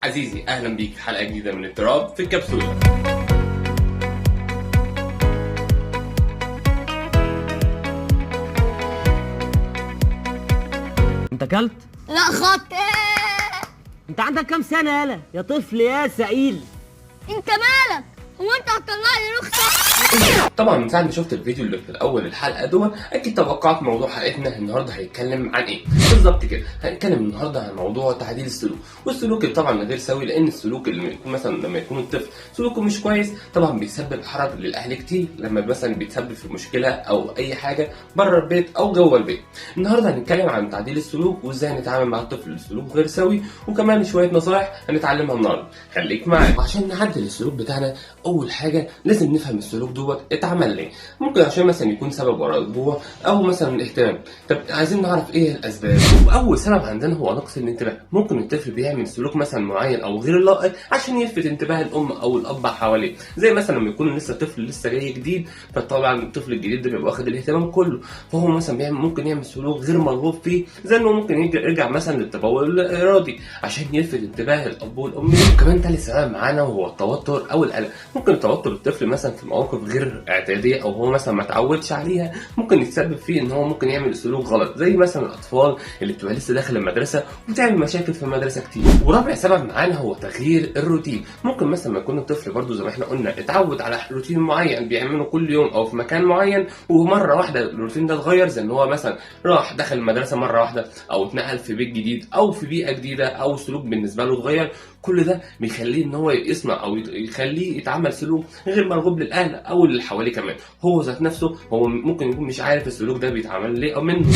عزيزي اهلا بيك في حلقه جديده من اضطراب في الكبسوله. انت اكلت؟ لا خط. انت عندك كام سنه يا طفل يا سئيل؟ انت مالك؟ هو انت هتطلع لي رخصه؟ طبعا من ساعه ما شفت الفيديو اللي في الاول الحلقه دوت اكيد توقعت موضوع حلقتنا النهارده هيتكلم عن ايه بالظبط كده. هنتكلم النهارده عن موضوع تعديل السلوك، والسلوك اللي طبعا غير سوي، لان السلوك اللي يكون مثلا لما يكون الطفل سلوكه مش كويس طبعا بيسبب حرج للاهل كتير لما مثلا بيتسبب في مشكله او اي حاجه بره البيت او جوه البيت. النهارده هنتكلم عن تعديل السلوك وازاي نتعامل مع الطفل السلوك غير سوي، وكمان شويه نصائح هنتعلمها النهارده. خليك معايا. وعشان نعدل السلوك بتاعنا اول حاجه لازم نفهم السلوك دوت اتعمل ليه. ممكن عشان مثلا يكون سبب ورا الجوع او مثلا الاهتمام. طب عايزين نعرف ايه الاسباب. واول سبب عندنا هو نقص الانتباه. ممكن الطفل بيعمل سلوك مثلا معين او غير لائق عشان يلفت انتباه الام او الاب حواليه، زي مثلا لما يكون لسه طفل لسه جاي جديد، فطبعا الطفل الجديد ده بيبقى واخد الاهتمام كله، فهو مثلا ممكن يعمل سلوك غير مرغوب فيه، زي انه ممكن يرجع مثلا للتبول الارادي عشان يلفت انتباه الاب والام. وكمان ثالث سبب معانا وهو التوتر او القلق. ممكن توتر الطفل مثلا في مواقف غير اعتياديه او هو مثلا ما تعودش عليها ممكن يتسبب فيه ان هو ممكن يعمل سلوك غلط، زي مثلا الاطفال اللي بتبقى لسه داخل المدرسه وبتعمل مشاكل في المدرسه كتير. ورابع سبب معانا هو تغيير الروتين. ممكن مثلا ما يكون الطفل برضو زي ما احنا قلنا اتعود على روتين معين بيعمله كل يوم او في مكان معين، ومره واحده الروتين ده اتغير، زي ان هو مثلا راح دخل المدرسه مره واحده او اتنقل في بيت جديد او في بيئه جديده او سلوك بالنسبه له اتغير. كل ده بيخليه ان هو يسمع او يخليه يتعمل سلوك غير مرغوب للاهل او اللي حواليه. كمان هو ذات نفسه هو ممكن يكون مش عارف السلوك ده بيتعمل ليه او منه.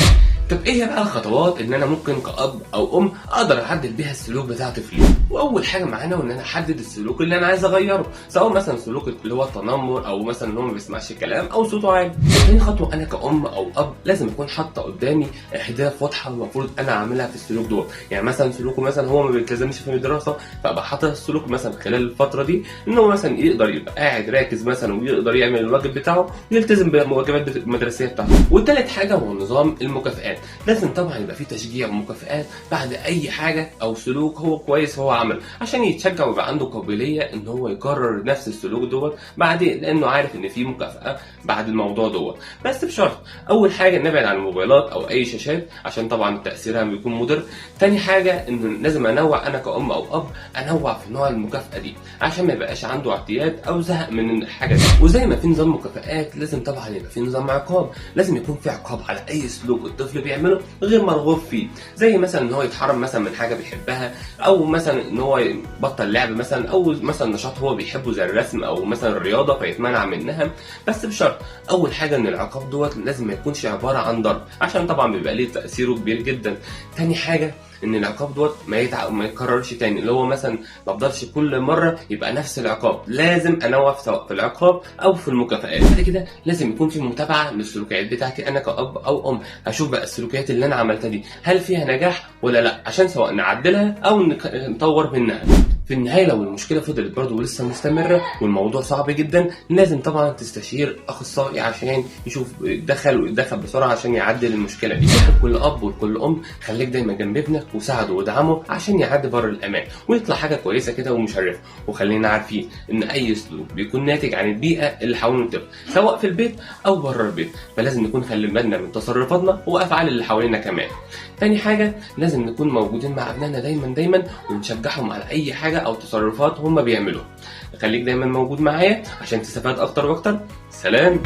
طب ايه بقى الخطوات ان انا ممكن كأب او ام اقدر اعدل بيها السلوك بتاع طفلي؟ واول حاجه معانا ان انا احدد السلوك اللي انا عايز اغيره، سواء مثلا سلوك اللي هو التنمر او مثلا ان هو ما بيسمعش الكلام او صوته عالي. تاني خطوه انا كأم او اب لازم اكون حاطه قدامي اهداف واضحه المفروض انا اعملها في السلوك دوت. يعني مثلا سلوكه مثلا هو ما بيلتزمش في الدراسه، فابقى حاطط السلوك مثلا خلال الفتره دي ان هو مثلا يقدر يبقى قاعد راكز مثلا ويقدر يعمل الواجب بتاعه ويلتزم بالواجبات المدرسيه بتاعته. والتالت حاجه هو نظام المكافآت. لازم طبعا يبقى في تشجيع ومكافآت بعد اي حاجه او سلوك هو كويس هو عمل، عشان يتشجع ويبقى عنده قابليه ان هو يكرر نفس السلوك دوت بعدين، لانه عارف ان في مكافاه بعد الموضوع دوت. بس بشرط اول حاجه نبعد عن الموبايلات او اي شاشات عشان طبعا تاثيرها بيكون مضر. تاني حاجه انه لازم انوع انا كأم او اب، انوع في نوع المكافاه دي عشان ما يبقاش عنده اعتياد او زهق من الحاجه دي. وزي ما في نظام مكافآت لازم طبعا يبقى في نظام عقاب. لازم يكون في عقاب على اي سلوك الطفل بيعمله غير مرغوب فيه، زي مثلا ان هو يتحرم مثلا من حاجه بيحبها، او مثلا ان هو يبطل لعب مثلا، او مثلا نشاط هو بيحبه زي الرسم او مثلا الرياضه فيتمنع منها. بس بشرط اول حاجه ان العقاب دوت لازم ما يكونش عباره عن ضرب عشان طبعا بيبقى ليه تاثيره كبير جدا. تاني حاجه ان العقاب دوت ما يتكررش تاني، اللي هو مثلا ما افضلش كل مره يبقى نفس العقاب، لازم انوع سواء في العقاب او في المكافآت. بعد كده لازم يكون في متابعه للسلوكيات بتاعتي انا كأب او ام، اشوف بقى السلوكيات اللي انا عملتها دي هل فيها نجاح ولا لا، عشان سواء نعدلها او نطور منها. في النهايه لو المشكله فضلت برضه ولسه مستمره والموضوع صعب جدا، لازم طبعا تستشير اخصائي عشان يشوف يتدخل بسرعه عشان يعدل المشكله دي. كل اب وكل ام خليك دايما جنب ابنك وساعده وادعمه عشان يعدي بر الامان ويطلع حاجه كويسه كده ومشرفه. وخلينا عارفين ان اي سلوك بيكون ناتج عن البيئه اللي حوالين الطفل سواء في البيت او بره البيت، فلازم نكون خلي بالنا من تصرفاتنا وافعال اللي حوالينا كمان. تاني حاجه لازم نكون موجودين مع ابنائنا دايما ونشجعهم على اي حاجه او تصرفات هم بيعملوها. خليك دايما موجود معايا عشان تستفاد اكتر واكتر. سلام.